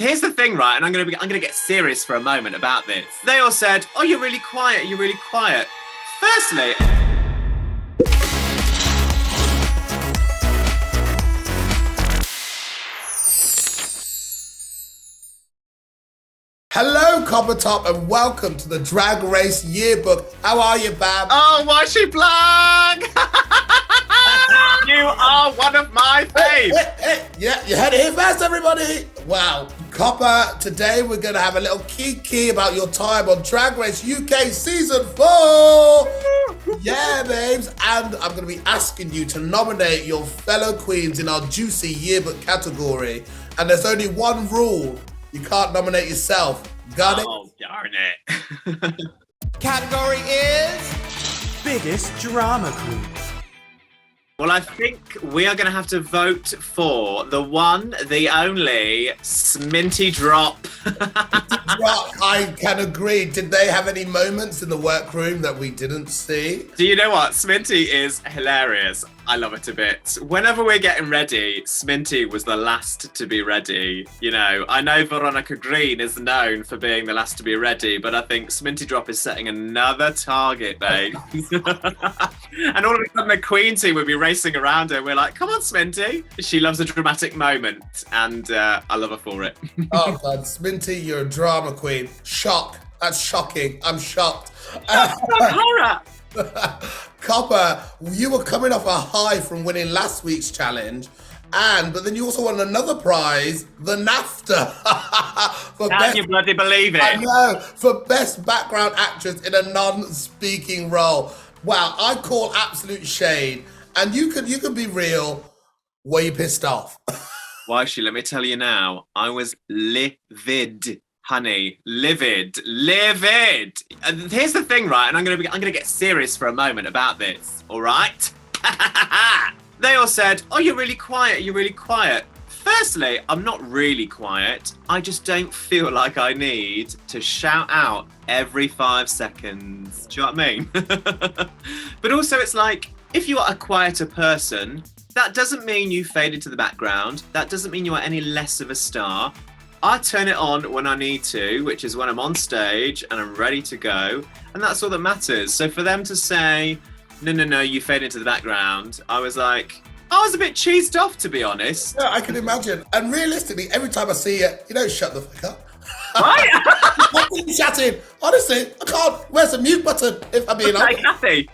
Here's the thing, right? And I'm gonna get serious for a moment about this. They all said, "Oh, you're really quiet. You're really quiet." Firstly, hello, Copper Topp, and welcome to the Drag Race Yearbook. How are you, Bab? oh, Yshee Black! You are one of my faves. Hey, yeah, you heard it here first, everybody. Wow. Copper, today we're going to have a little kiki about your time on Drag Race UK Season 4. Yeah, babes. And I'm going to be asking you to nominate your fellow queens in our juicy yearbook category. And there's only one rule. You can't nominate yourself. Got it? Oh, darn it. Category is Biggest Drama Queen. Well, I think we are going to have to vote for the one, the only, Sminty Drop. I can agree. Did they have any moments in the workroom that we didn't see? Do you know what? Sminty is hilarious. I love it a bit. Whenever we're getting ready, Sminty was the last to be ready. You know, I know Veronica Green is known for being the last to be ready, but I think Sminty Drop is setting another target, babe. And all of a sudden the Queen team would be racing around her. We're like, come on, Sminty. She loves a dramatic moment, and I love her for it. Oh, God, Sminty, you're a drama queen. Shock. That's shocking. I'm shocked. Horror. Copper, you were coming off a high from winning last week's challenge, but then you also won another prize, the NAFTA. Can you bloody believe it? I know, for Best Background Actress in a non-speaking role. Wow, I call absolute shade. And you could be real. Were you pissed off? Yshee, let me tell you now, I was livid. Honey, livid. And here's the thing, right? And I'm gonna get serious for a moment about this. All right? They all said, "Oh, you're really quiet. You're really quiet." Firstly, I'm not really quiet. I just don't feel like I need to shout out every 5 seconds. Do you know what I mean? But also, it's like, if you are a quieter person, that doesn't mean you fade into the background. That doesn't mean you are any less of a star. I turn it on when I need to, which is when I'm on stage and I'm ready to go. And that's all that matters. So for them to say, no, you fade into the background, I was a bit cheesed off, to be honest. Yeah, I can imagine. And realistically, every time I see you, you don't shut the fuck up. Right? What are you chatting? Honestly, I can't. Where's the mute button, if I'm being honest? Kathy.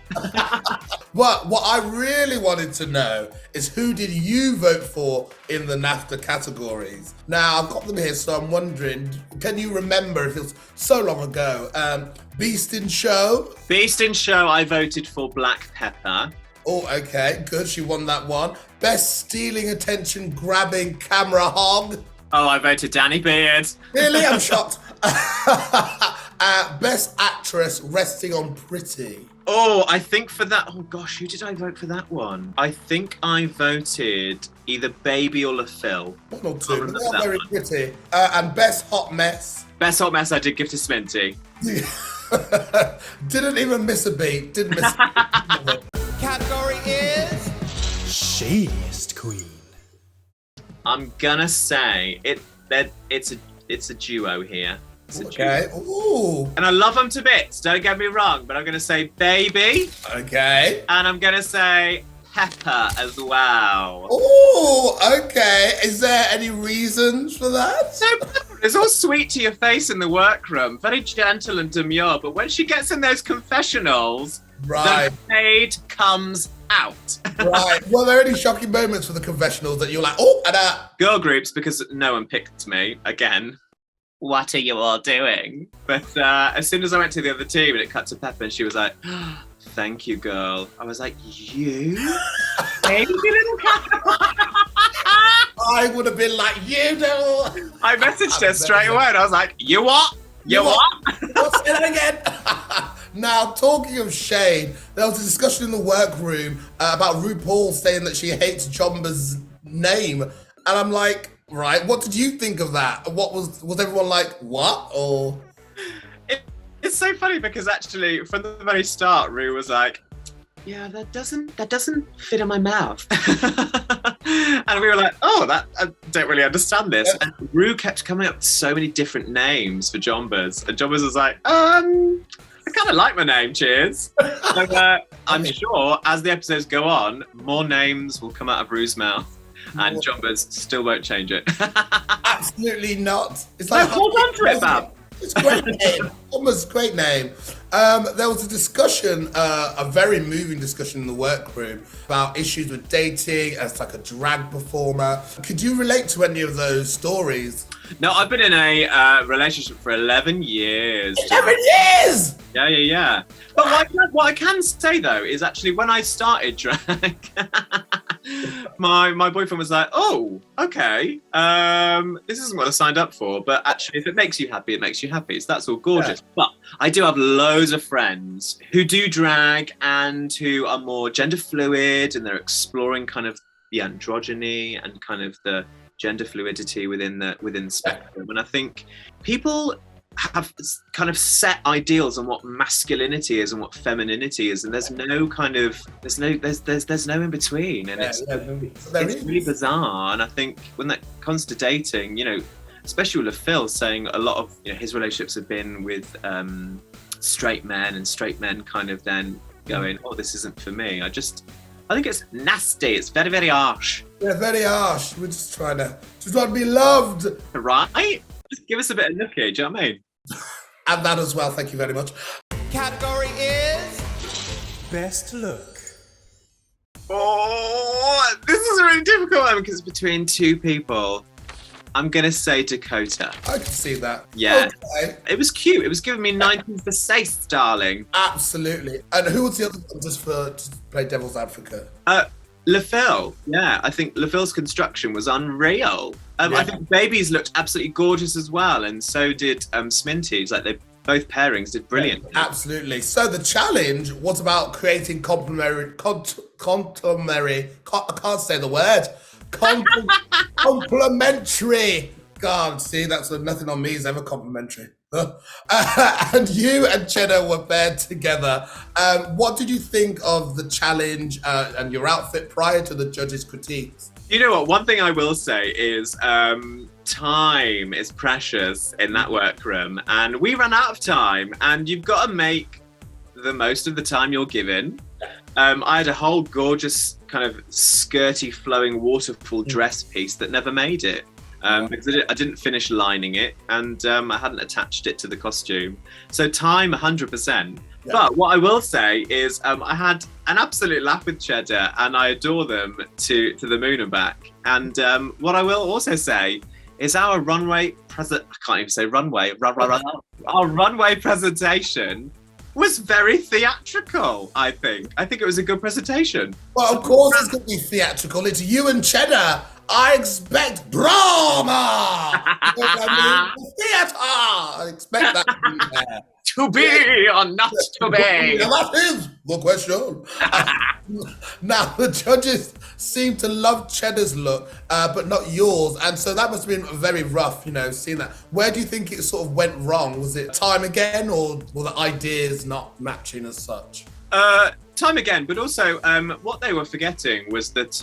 But what I really wanted to know is, who did you vote for in the NAFTA categories? Now, I've got them here, so I'm wondering, can you remember, it feels so long ago, Beast in Show? Beast in Show, I voted for Black Pepper. Oh, okay, good, she won that one. Best Stealing Attention Grabbing Camera Hog? Oh, I voted Danny Beard. Really? I'm shocked. Best Actress Resting on Pretty. Oh, I think for that, oh gosh, who did I vote for that one? I think I voted either Baby or LaPhil. One or two, but they are very pretty. And Best Hot Mess. Best Hot Mess I did give to Sminty. Didn't even miss a beat. Didn't miss a beat. Category is Shadiest Queen. I'm gonna say it's a duo here. It's a Okay. duo. Ooh. And I love them to bits, don't get me wrong, but I'm gonna say Baby. Okay. And I'm gonna say Pepper as well. Ooh. Okay. Is there any reasons for that? So it's all sweet to your face in the workroom, very gentle and demure, but when she gets in those confessionals, Right. the shade comes out. Right. Were there any shocking moments for the confessionals that you're like, oh, and Girl groups, because no one picked me again. What are you all doing? But as soon as I went to the other team and it cut to Pepper and she was like, oh, thank you, girl. I was like, you? Baby little cat. I would have been like, you know. I messaged her straight away and I was like, you what? You what? What's it again? Now, talking of shade, there was a discussion in the workroom about RuPaul saying that she hates Jomba's name. And I'm like, right, what did you think of that? What was everyone like, what? Or It's so funny because actually from the very start, Ru was like, yeah, that doesn't fit in my mouth. And we were like, oh, I don't really understand this. And Rue kept coming up with so many different names for Jombers. And Jombers was like, I kind of like my name, cheers. So I'm sure as the episodes go on, more names will come out of Rue's mouth. And Jombers still won't change it. Absolutely not. It's like, hold on to it, Bab. It's a great name. Almost great name. There was a discussion, a very moving discussion in the workroom about issues with dating as like a drag performer. Could you relate to any of those stories? No, I've been in a relationship for 11 years. 11 years! Yeah. But what I can say though is actually when I started drag, my boyfriend was like, oh, okay, this isn't what I signed up for, but actually if it makes you happy, it makes you happy. So that's all gorgeous. Yeah. But I do have loads of friends who do drag and who are more gender fluid and they're exploring kind of the androgyny and kind of the gender fluidity within the spectrum. And I think people have kind of set ideals on what masculinity is and what femininity is, and there's no in between, and it's really bizarre. And I think when that comes to dating, you know, especially with Phil saying a lot of, you know, his relationships have been with straight men, and straight men kind of then going, oh, this isn't for me. I think it's nasty. It's very, very harsh. Yeah, very harsh. We're just trying to be loved. Right? Just give us a bit of nookie, do you know what I mean? And that as well, thank you very much. Category is Best Look. Oh, this is a really difficult one because it's between two people. I'm going to say Dakota. I can see that. Yeah. Okay. It was cute. It was giving me 19th for Sace, darling. Absolutely. And who was the other one just to play devil's advocate? LaPhil. Yeah, I think LaPhil's construction was unreal. I think Babies looked absolutely gorgeous as well, and so did Sminty's. Like both pairings did brilliant. Yeah, absolutely. So the challenge was about creating complementary. I can't say the word. Complimentary. God, see, that's nothing on me is ever complimentary. And you and Cheddar were paired together. What did you think of the challenge and your outfit prior to the judges' critiques? You know what? One thing I will say is time is precious in that workroom, and we ran out of time, and you've got to make the most of the time you're given. I had a whole gorgeous kind of skirty flowing waterfall dress piece that never made it. Because I didn't finish lining it, and I hadn't attached it to the costume. So time 100%. Yeah. But what I will say is I had an absolute laugh with Cheddar, and I adore them to the moon and back. And what I will also say is our runway our runway presentation was very theatrical, I think. I think it was a good presentation. Well, of course it's going to be theatrical. It's you and Cheddar. I expect drama. Theatre. I expect that to be there. To be or not to be. That is the question. Now, the judges seem to love Cheddar's look, but not yours. And so that must have been very rough, you know, seeing that. Where do you think it sort of went wrong? Was it time again, or were the ideas not matching as such? Time again, but also what they were forgetting was that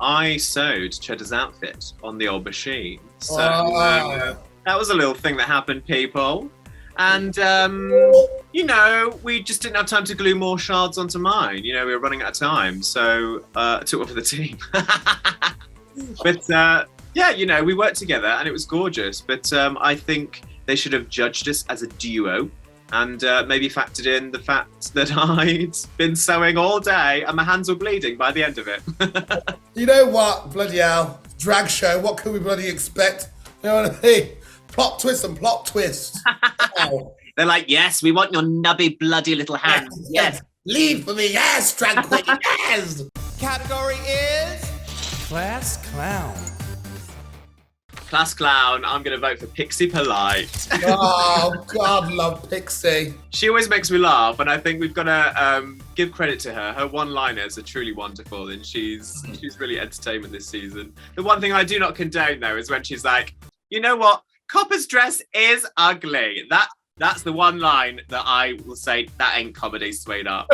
I sewed Cheddar's outfit on the old machine. So that was a little thing that happened, people. And, you know, we just didn't have time to glue more shards onto mine. You know, we were running out of time. So I took one for the team. But, yeah, you know, we worked together and it was gorgeous. But I think they should have judged us as a duo. And maybe factored in the fact that I'd been sewing all day and my hands were bleeding by the end of it. You know what? Bloody hell. Drag show. What can we bloody expect? You know what I mean? Plot twist and plot twist. Wow. They're like, yes, we want your nubby, bloody little hands. Yes. Lead for me. Yes, drag queen. Yes. Category is Class Clown. Class Clown, I'm going to vote for Pixie Polite. Oh, God, love Pixie. She always makes me laugh, and I think we've got to give credit to her. Her one-liners are truly wonderful, and she's really entertainment this season. The one thing I do not condone, though, is when she's like, you know what? Copper's dress is ugly. That's the one line that I will say, that ain't comedy, sweetheart.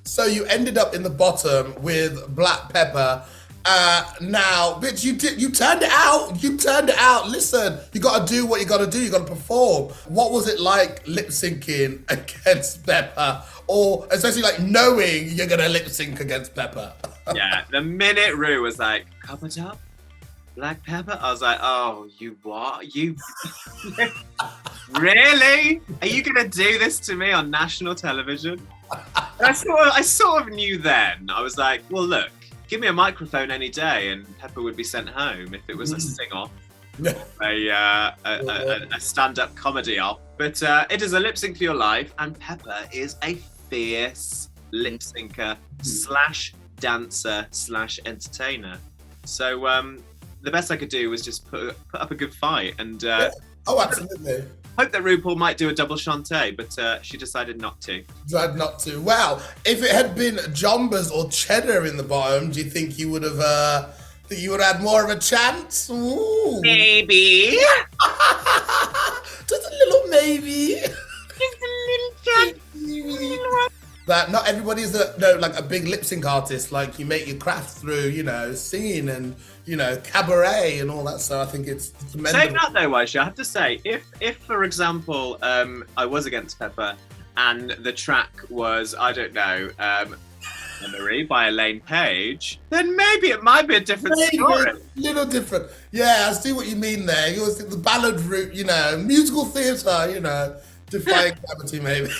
So you ended up in the bottom with Black Pepper. Now, bitch, you turned it out. You turned it out. Listen, you got to do what you got to do. You got to perform. What was it like lip syncing against Pepper, or especially like knowing you're gonna lip sync against Pepper? Yeah, the minute Rue was like, Copper Topp, Black Pepper, I was like, oh, you what? You really? Are you gonna do this to me on national television? And I sort of knew then. I was like, well, look, give me a microphone any day, and Pepper would be sent home if it was a sing-off, a stand-up comedy off. But it is a lip sync for your life, and Pepper is a fierce lip syncer / dancer / entertainer. So the best I could do was just put up a good fight, and Oh, absolutely. hope that RuPaul might do a double chantay, but she decided not to. Tried not to. Well, if it had been Jombas or Cheddar in the bottom, do you think you would have had more of a chance? Ooh. Maybe. Just a little maybe. Just a little chance. That not everybody is a big lip sync artist. Like, you make your craft through, singing and, cabaret and all that. So I think it's Saying that though, Yshee, I have to say, if for example, I was against Pepper and the track was, I don't know, Memory by Elaine Page, then maybe it might be a different story. Little different. Yeah, I see what you mean there. You always think the ballad route, musical theatre, defying gravity, maybe.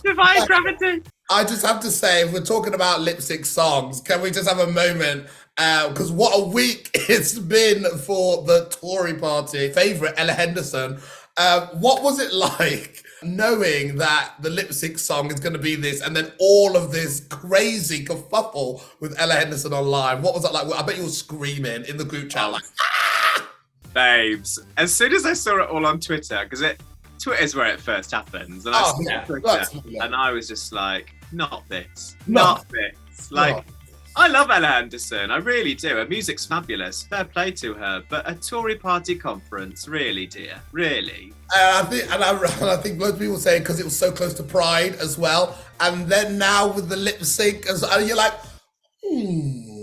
Defying gravity. I just have to say, if we're talking about lip sync songs, can we just have a moment? Because what a week it's been for the Tory Party favourite, Ella Henderson. What was it like knowing that the lip sync song is going to be this, and then all of this crazy kerfuffle with Ella Henderson online? What was that like? I bet you were screaming in the group chat like, ah! Babes, as soon as I saw it all on Twitter, because Twitter is where it first happens, and I saw Twitter, and I was just like, not this. Like, I love Ella Henderson, I really do. Her music's fabulous, fair play to her. But a Tory Party conference, really, dear, really. I think most people say because it was so close to Pride as well, and then now with the lip sync, you're like,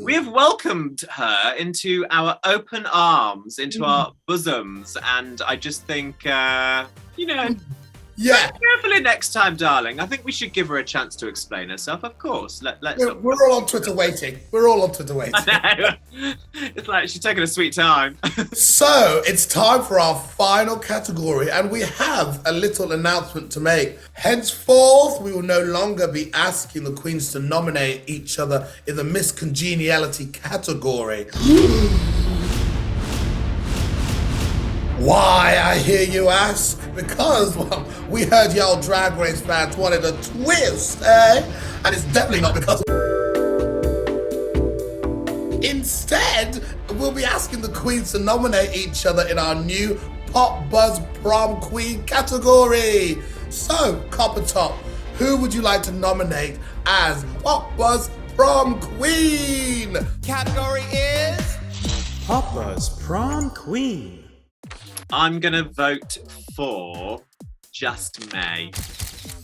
We have welcomed her into our open arms, into our bosoms, and I just think, yeah. Carefully next time, darling. I think we should give her a chance to explain herself. Of course. We're all on Twitter waiting. I know. It's like she's taking a sweet time. So it's time for our final category, and we have a little announcement to make. Henceforth, we will no longer be asking the queens to nominate each other in the Miss Congeniality category. Why, I hear you ask? Because, well, we heard y'all Drag Race fans wanted a twist, eh? And it's definitely not because... Instead, we'll be asking the queens to nominate each other in our new PopBuzz Prom Queen category. So, Copper Topp, who would you like to nominate as PopBuzz Prom Queen? Category is PopBuzz Prom Queen. I'm gonna vote for Just May.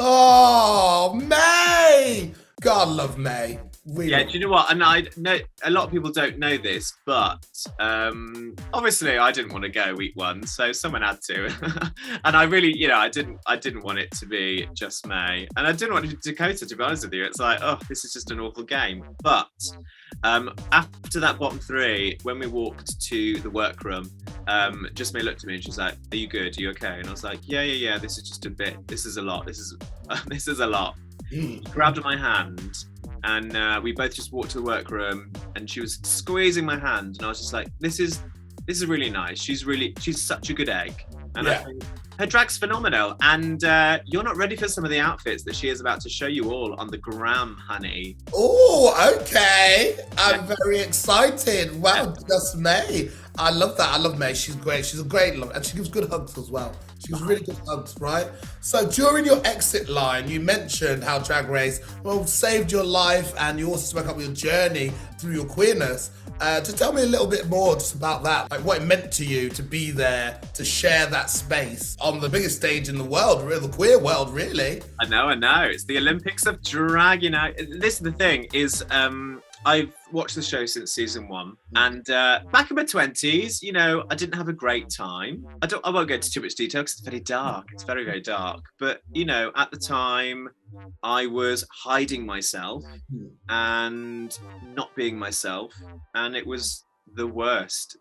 Oh, May! God love May. Do you know what? And I know a lot of people don't know this, but obviously I didn't want to go week one, so someone had to. And I really, I didn't want it to be Just May, and I didn't want it to be Dakota. To be honest with you, it's like, oh, this is just an awful game. But after that bottom three, when we walked to the workroom, Just May looked at me and she was like, "Are you good? Are you okay?" And I was like, "Yeah. This is just a bit. This is a lot. This is a lot." She grabbed my hand. And we both just walked to the workroom, and she was squeezing my hand, and I was just like, "This is really nice. She's such a good egg." And I think her drag's phenomenal, and you're not ready for some of the outfits that she is about to show you all on the gram, honey. Oh, okay. I'm very excited. Wow, Just May. I love that. I love May. She's great. She's a great love, and she gives good hugs as well. She gives really good hugs, right? So during your exit line, you mentioned how Drag Race, saved your life, and you also spoke up your journey through your queerness. Just tell me a little bit more just about that, like what it meant to you to be there, to share that space on the biggest stage in the world, the queer world, really. I know. It's the Olympics of drag, This is the thing, is I've watched the show since season 1, and back in my 20s, you know, I didn't have a great time. I won't go into too much detail because it's very dark. It's very, very dark. But, you know, at the time, I was hiding myself and not being myself, and it was the worst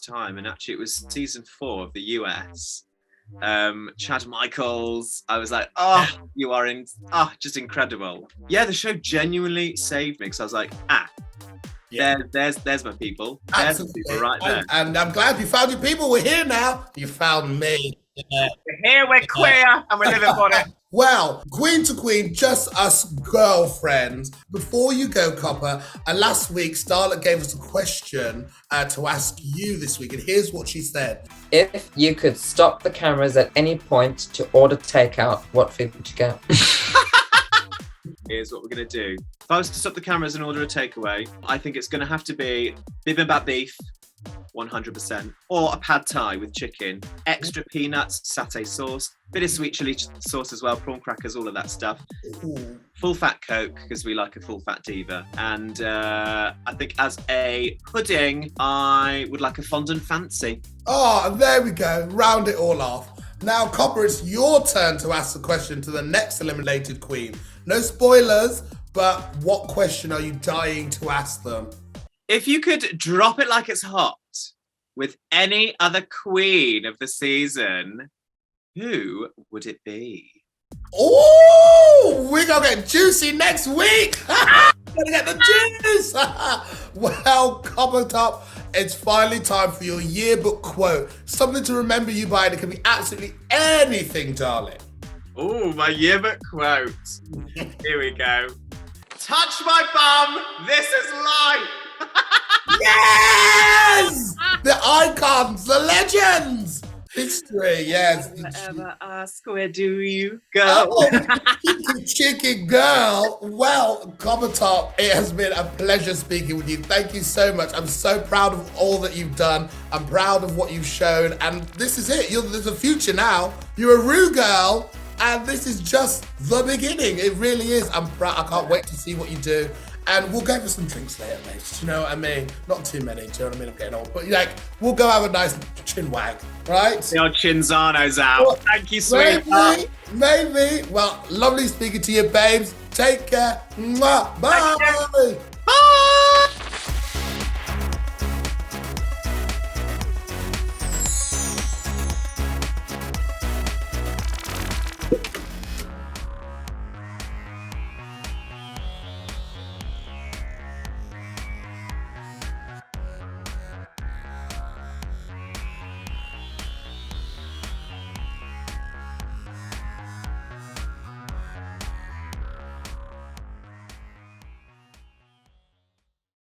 time. And actually, it was season 4 of the US. Chad Michaels, I was like, oh, you are just incredible. Yeah, the show genuinely saved me because I was like, there's my people. There's my people right there. And I'm glad you found your people. We're here now. You found me. Yeah. We're here, we're queer, and we're living for it. Well, Queen to Queen, just us girlfriends. Before you go, Copper, last week, Starlet gave us a question to ask you this week, and here's what she said. If you could stop the cameras at any point to order takeout, what food would you get? Here's what we're going to do. If I was to stop the cameras and order a takeaway, I think it's going to have to be bibimbap beef, 100%, or a pad thai with chicken, extra peanuts, satay sauce, bit of sweet chili sauce as well, prawn crackers, all of that stuff. Ooh. Full fat Coke, because we like a full fat diva. And I think as a pudding, I would like a fondant fancy. Oh, there we go. Round it all off. Now, Copper, it's your turn to ask the question to the next eliminated queen. No spoilers, but what question are you dying to ask them? If you could drop it like it's hot with any other queen of the season, who would it be? Oh, we're going to get juicy next week. Gonna get the juice. Well, Copper Topp, it's finally time for your yearbook quote. Something to remember you by, and it can be absolutely anything, darling. Oh, my yearbook quote. Here we go. Touch my bum, this is life. Yes! The icons, the legends. History, yes. Ever ask, where do you go? Oh, cheeky girl. Well, Copper Topp, it has been a pleasure speaking with you. Thank you so much. I'm so proud of all that you've done. I'm proud of what you've shown. And this is it. There's a future now. You're a Rue girl. And this is just the beginning. It really is. I'm proud. I can't wait to see what you do. And we'll go for some drinks later, mate. Do you know what I mean? Not too many, do you know what I mean? I'm getting old. But like, we'll go have a nice chin wag, right? The old chinzano's out. Well, thank you, sweetheart. Maybe. Well, lovely speaking to you, babes. Take care. Mwah. Bye. Bye.